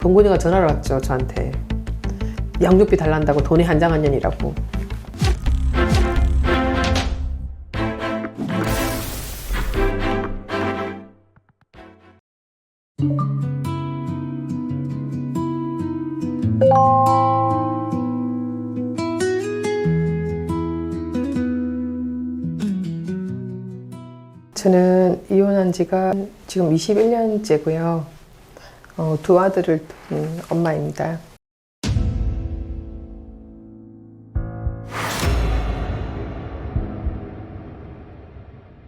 동근이가 전화를 왔죠, 저한테. 양육비 달란다고, 돈이 한장한년이라고. 저는 이혼한 지가 지금 21년째고요. 두 아들을 둔 엄마입니다.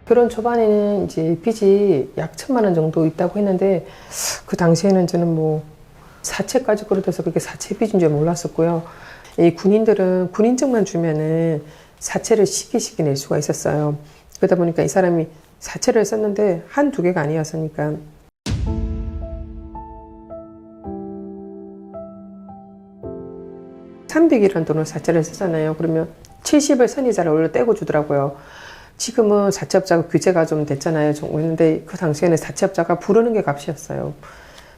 결혼 초반에는 이제 빚이 약 1,000만 원 정도 있다고 했는데, 그 당시에는 저는 뭐 사채까지 끌어들여서 그렇게 사채 빚인 줄 몰랐었고요. 이 군인들은 군인증만 주면은 사채를 시기 낼 수가 있었어요. 그러다 보니까 이 사람이 사채를 썼는데 한두 개가 아니었으니까. $300이라는 돈을 사채를 쓰잖아요. 그러면 70을 선이자를 원래 떼고 주더라고요. 지금은 사채업자가 규제가 좀 됐잖아요. 그런데 그 당시에는 사채업자가 부르는 게 값이었어요.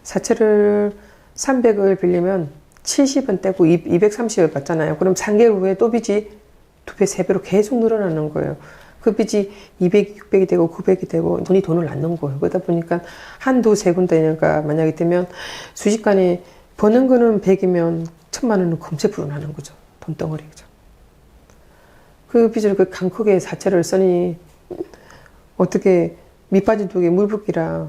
사채를 300을 빌리면 70은 떼고 230을 받잖아요. 그럼 3개월 후에 또 빚이 2배, 3배로 계속 늘어나는 거예요. 그 빚이 200이 600이 되고 900이 되고 돈을 낳는 거예요. 그러다 보니까 한두 세 군데가 만약에 되면 순식간에 버는 거는 100이면 1,000만 원은 금세 불어나는 거죠. 돈덩어리죠. 그 빚을 그 강 크게 사채를 써니 어떻게 밑빠진 독에 물 붓기라.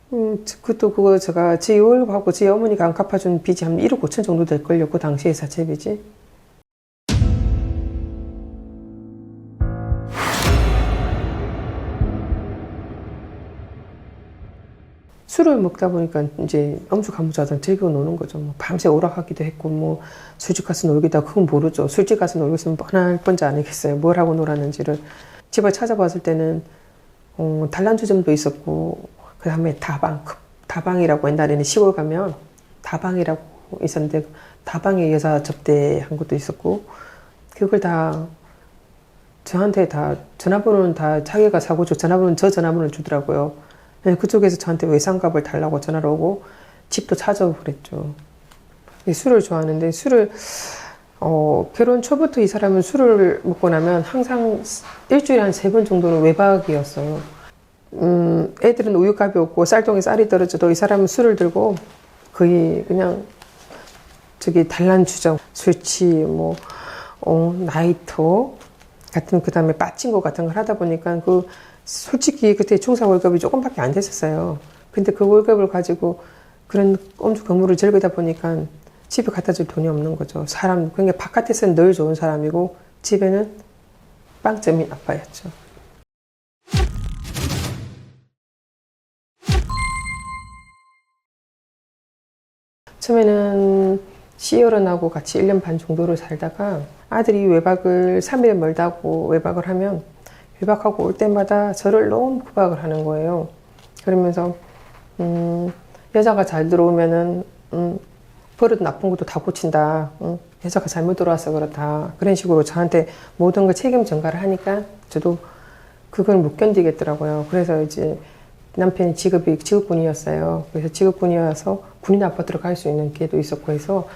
그거 제가 제 월급하고 제 어머니가 안 갚아준 빚이 한 1억 5천 정도 될걸요. 그 당시에 사채 빚이. 술을 먹다 보니까 이제 엄주가무자들 즐겨 노는 거죠. 뭐 밤새 오락하기도 했고, 뭐 술집 가서 놀기도 하고, 그건 모르죠. 술집 가서 놀고 있으면 뻔할 뻔지 아니겠어요. 뭘 하고 놀았는지를. 집을 찾아봤을 때는 단란주점도 있었고, 그 다음에 다방이라고 옛날에는 시골 가면 다방이라고 있었는데, 다방에 여자 접대한 것도 있었고, 그걸 다 저한테 다 전화번호는 다 자기가 사고 저 전화번호를 주더라고요. 네, 그쪽에서 저한테 외상값을 달라고 전화를 오고 집도 찾아오고 그랬죠. 술을 좋아하는데 술을 결혼 초부터 이 사람은 술을 먹고 나면 항상 일주일에 한 3번 정도는 외박이었어요. 애들은 우유값이 없고 쌀통에 쌀이 떨어져도 이 사람은 술을 들고 거의 그냥 저기 단란주점, 술취, 뭐 나이터 같은, 그 다음에 빠친거 같은 걸 하다 보니까 솔직히 그때 중사 월급이 조금밖에 안 됐었어요. 근데 그 월급을 가지고 그런 엄주 건물을 즐기다 보니까 집에 갖다 줄 돈이 없는 거죠. 그러니까 바깥에서는 늘 좋은 사람이고 집에는 빵점이 아빠였죠. 처음에는 시어른하고 같이 1년 반 정도를 살다가 아들이 외박을 3일 멀다고 외박을 하면 외박하고 올 때마다 저를 너무 구박을 하는 거예요. 그러면서 여자가 잘 들어오면은 버릇 나쁜 것도 다 고친다. 여자가 잘못 들어와서 그렇다. 그런 식으로 저한테 모든 걸 책임 전가를 하니까 저도 그걸 못 견디겠더라고요. 그래서 이제 남편이 직업군이었어요. 그래서 직업군이어서 군인 아파트로 갈 수 있는 기회도 있었고 해서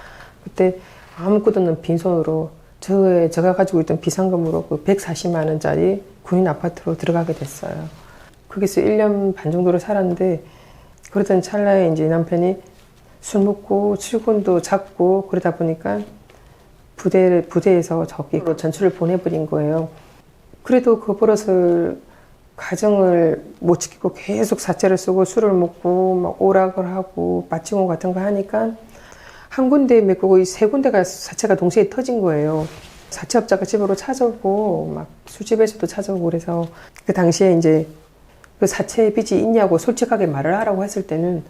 그때 아무것도 없는 빈손으로 제가 가지고 있던 비상금으로 그 140만 원짜리 군인 아파트로 들어가게 됐어요. 거기서 1년 반 정도를 살았는데, 그러던 찰나에 이제 남편이 술 먹고 출근도 잦고 그러다 보니까 부대에서 저기로 전출을 보내버린 거예요. 그래도 그 버릇을 가정을 못 지키고 계속 사채를 쓰고 술을 먹고 막 오락을 하고 빠칭호 같은 거 하니까 한 군데 메꾸고 3군데가 사채가 동시에 터진 거예요. 사채업자가 집으로 찾아오고 막 술집에서도 찾아오고 그래서 그 당시에 이제 그 사채 빚이 있냐고 솔직하게 말을 하라고 했을 때는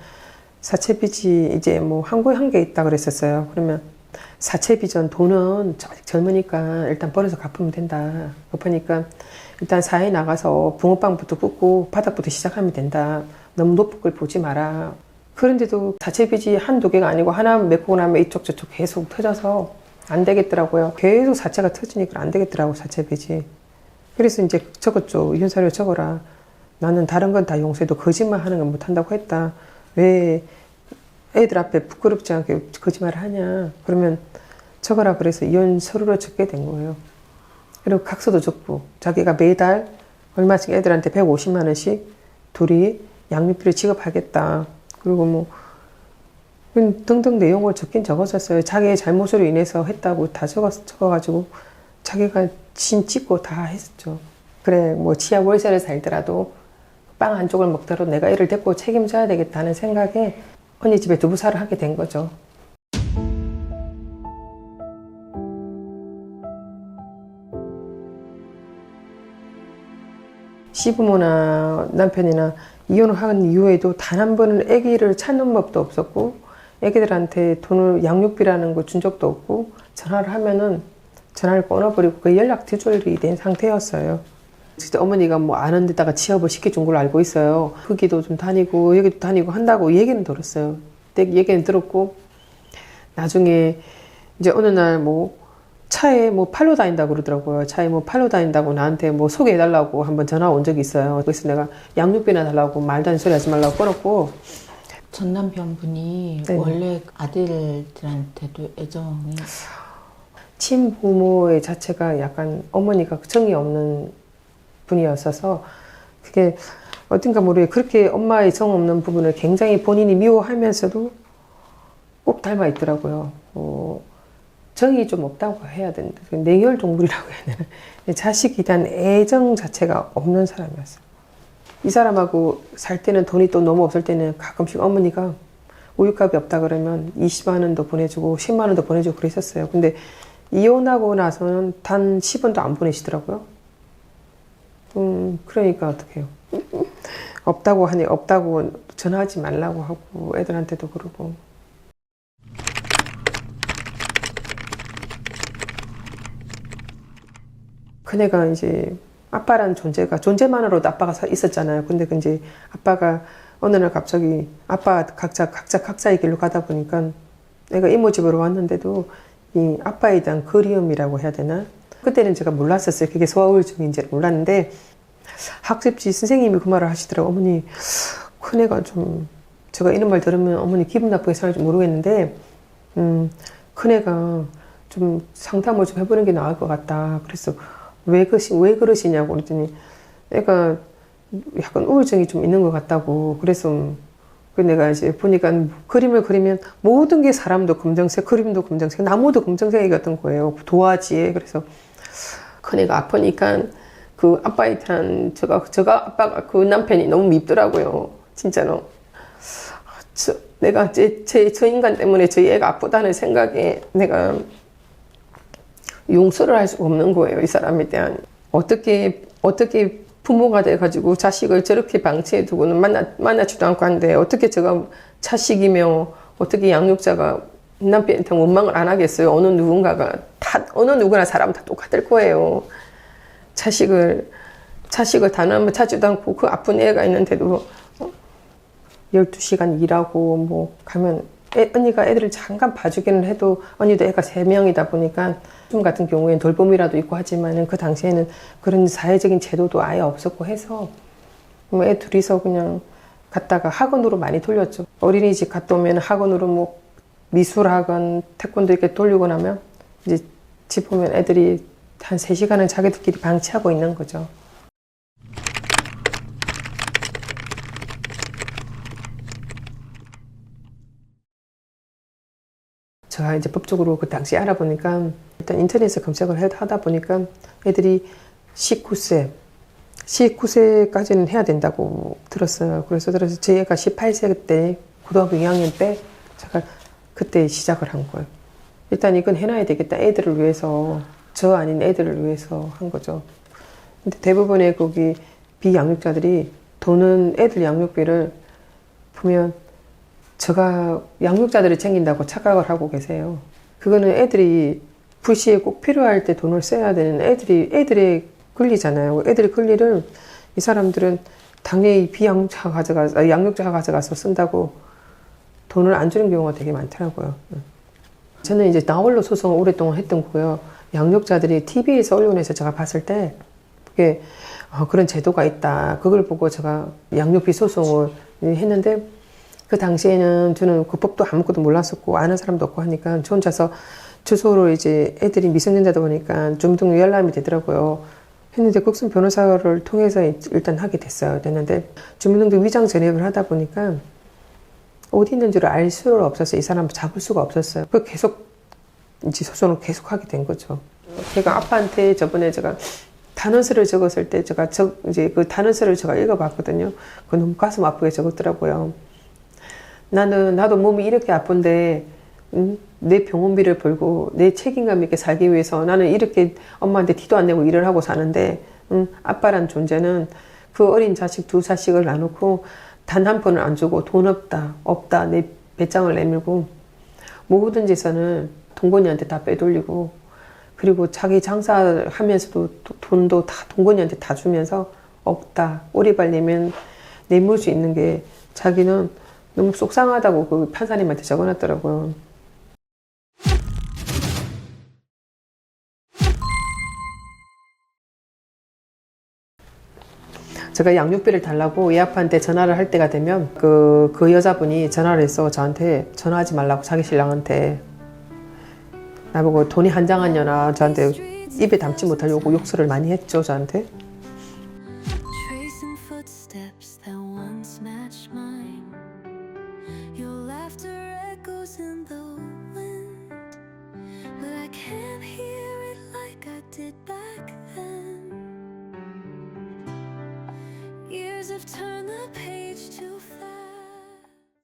사채 빚이 이제 뭐 한 개 있다 그랬었어요. 그러면 사채 빚은 돈은 아직 젊으니까 일단 벌어서 갚으면 된다. 급하니까 일단 사회 나가서 붕어빵부터 굽고 바닥부터 시작하면 된다. 너무 높은 걸 보지 마라. 그런데도 사채 빚이 한두 개가 아니고 하나 메꾸고 나면 이쪽 저쪽 계속 터져서 안 되겠더라고요. 계속 사채가 터지니까 안 되겠더라고, 사채 빚이. 그래서 이제 적었죠. 이혼사료 적어라. 나는 다른 건 다 용서해도 거짓말 하는 건 못한다고 했다. 왜 애들 앞에 부끄럽지 않게 거짓말을 하냐. 그러면 적어라 그래서 이혼 서류로 적게 된 거예요. 그리고 각서도 적고 자기가 매달 얼마씩 애들한테 150만 원씩 둘이 양육비를 지급하겠다. 그리고 뭐 등등 내용을 적긴 적었었어요. 자기의 잘못으로 인해서 했다고 다 적어가지고 자기가 진 찍고 다 했었죠. 그래 뭐 지하 월세를 살더라도 빵 한 쪽을 먹더라도 내가 애를 데리고 책임져야 되겠다는 생각에 언니 집에 두부사를 하게 된 거죠. 시부모나 남편이나 이혼을 한 이후에도 단 한 번은 아기를 찾는 법도 없었고 아기들한테 돈을 양육비라는 거 준 적도 없고 전화를 하면은 전화를 끊어버리고 그 연락 두절이 된 상태였어요. 진짜 어머니가 뭐 아는 데다가 취업을 시켜준 걸로 알고 있어요. 거기도 좀 다니고 여기도 다니고 한다고 얘기는 들었어요. 얘기는 들었고 나중에 이제 어느 날 뭐 차에 뭐 팔로 다닌다고 그러더라고요. 차에 뭐 팔로 다닌다고 나한테 뭐 소개해달라고 한번 전화 온 적이 있어요. 그래서 내가 양육비나 달라고 말도 안 소리 하지 말라고 끊었고. 전 남편분이 네. 원래 아들들한테도 애정이 친부모의 자체가 약간 어머니가 정이 없는 분이었어서 그게 어딘가 모르게 그렇게 엄마의 정 없는 부분을 굉장히 본인이 미워하면서도 꼭 닮아 있더라고요. 정이 좀 없다고 해야 된다. 냉혈 동물이라고 해야 되나. 자식에 대한 애정 자체가 없는 사람이었어요. 이 사람하고 살 때는 돈이 또 너무 없을 때는 가끔씩 어머니가 우유값이 없다 그러면 20만 원도 보내주고 10만 원도 보내주고 그랬었어요. 근데 이혼하고 나서는 단 10원도 안 보내시더라고요. 그러니까 어떡해요. 없다고 하니 없다고 전화하지 말라고 하고 애들한테도 그러고. 큰애가 이제 아빠라는 존재만으로도 아빠가 있었잖아요. 근데 그 이제 아빠가 어느 날 갑자기 아빠 각자의 길로 가다 보니까 내가 이모 집으로 왔는데도 이 아빠에 대한 그리움이라고 해야 되나? 그때는 제가 몰랐었어요. 그게 소아우울증인지 몰랐는데 학습지 선생님이 그 말을 하시더라고요. 어머니 큰애가 좀 제가 이런 말 들으면 어머니 기분 나쁘게 생각할지 모르겠는데 큰애가 좀 상담을 좀 해보는 게 나을 것 같다. 그래서 왜 그러시냐고 그랬더니 애가 약간 우울증이 좀 있는 것 같다고. 그래서 내가 이제 보니까 그림을 그리면 모든 게 사람도 검정색, 그림도 검정색, 나무도 검정색이었던 거예요. 도화지에. 그래서 큰애가 아프니까 그 아빠에 대한 아빠가 그 남편이 너무 밉더라고요. 진짜로. 내가 저 인간 때문에 저희 애가 아프다는 생각에 내가 용서를 할 수가 없는 거예요. 이 사람에 대한. 어떻게 부모가 돼가지고 자식을 저렇게 방치해 두고는 만나지도 않고 한데 어떻게 제가 자식이며 어떻게 양육자가 남편한테 원망을 안 하겠어요. 어느 누구나 사람 다 똑같을 거예요. 자식을 단한 번 찾지도 않고 그 아픈 애가 있는데도 12시간 일하고 뭐 가면 언니가 애들을 잠깐 봐주기는 해도 언니도 애가 3명이다 보니까 좀 같은 경우에는 돌봄이라도 있고 하지만은 그 당시에는 그런 사회적인 제도도 아예 없었고 해서 뭐 애 둘이서 그냥 갔다가 학원으로 많이 돌렸죠. 어린이집 갔다 오면 학원으로 뭐 미술학원, 태권도 이렇게 돌리고 나면 이제 집 오면 애들이 한 3시간은 자기들끼리 방치하고 있는 거죠. 제가 이제 법적으로 그 당시 알아보니까 일단 인터넷에 검색을 하다 보니까 애들이 19세까지는 해야 된다고 들었어요. 그래서 제 애가 18세 때 고등학교 2학년 때 제가 그때 시작을 한 거예요. 일단 이건 해놔야 되겠다. 애들을 위해서, 저 아닌 애들을 위해서 한 거죠. 근데 대부분의 거기 비양육자들이 돈은 애들 양육비를 보면 제가 양육자들을 챙긴다고 착각을 하고 계세요. 그거는 애들이 불시에 꼭 필요할 때 돈을 써야 되는 애들의 권리잖아요. 애들의 권리를 이 사람들은 당연히 양육자가 가져가서 쓴다고 돈을 안 주는 경우가 되게 많더라고요. 저는 이제 나홀로 소송을 오랫동안 했던 거고요. 양육자들이 TV에서 언론에서 제가 봤을 때 그게 그런 제도가 있다. 그걸 보고 제가 양육비 소송을 했는데 그 당시에는 저는 그 법도 아무것도 몰랐었고 아는 사람도 없고 하니까 저 혼자서 주소로 이제 애들이 미성년자다 보니까 주민등록 열람이 되더라고요. 했는데 국선 변호사를 통해서 일단 하게 됐어요. 됐는데 주민등록 위장 전입을 하다 보니까 어디 있는지를 알 수가 없었어요. 이 사람을 잡을 수가 없었어요. 그 계속 이제 소송을 계속 하게 된 거죠. 제가 아빠한테 저번에 제가 단원서를 적었을 때 제가 이제 그 단원서를 제가 읽어봤거든요. 그 너무 가슴 아프게 적었더라고요. 나도 몸이 이렇게 아픈데 내 병원비를 벌고 내 책임감 있게 살기 위해서 나는 이렇게 엄마한테 티도 안 내고 일을 하고 사는데 아빠란 존재는 그 어린 자식 두 자식을 놔놓고 단 한 푼을 안 주고 돈 없다 내 배짱을 내밀고 모든 재산을 동건이한테 다 빼돌리고 그리고 자기 장사하면서도 돈도 다 동건이한테 다 주면서 없다 오리발 내면 내물 수 있는 게 자기는 너무 속상하다고 그 판사님한테 적어놨더라고요. 제가 양육비를 달라고 이 아빠한테 전화를 할 때가 되면 그 여자분이 전화를 해서 저한테 전화하지 말라고 자기 신랑한테 나보고 돈이 한장하냐나 저한테 입에 담지 못할 욕설을 많이 했죠 저한테. Tracing footsteps that once matched mine. Your laughter echoes in the wind, but I can't hear it like I did back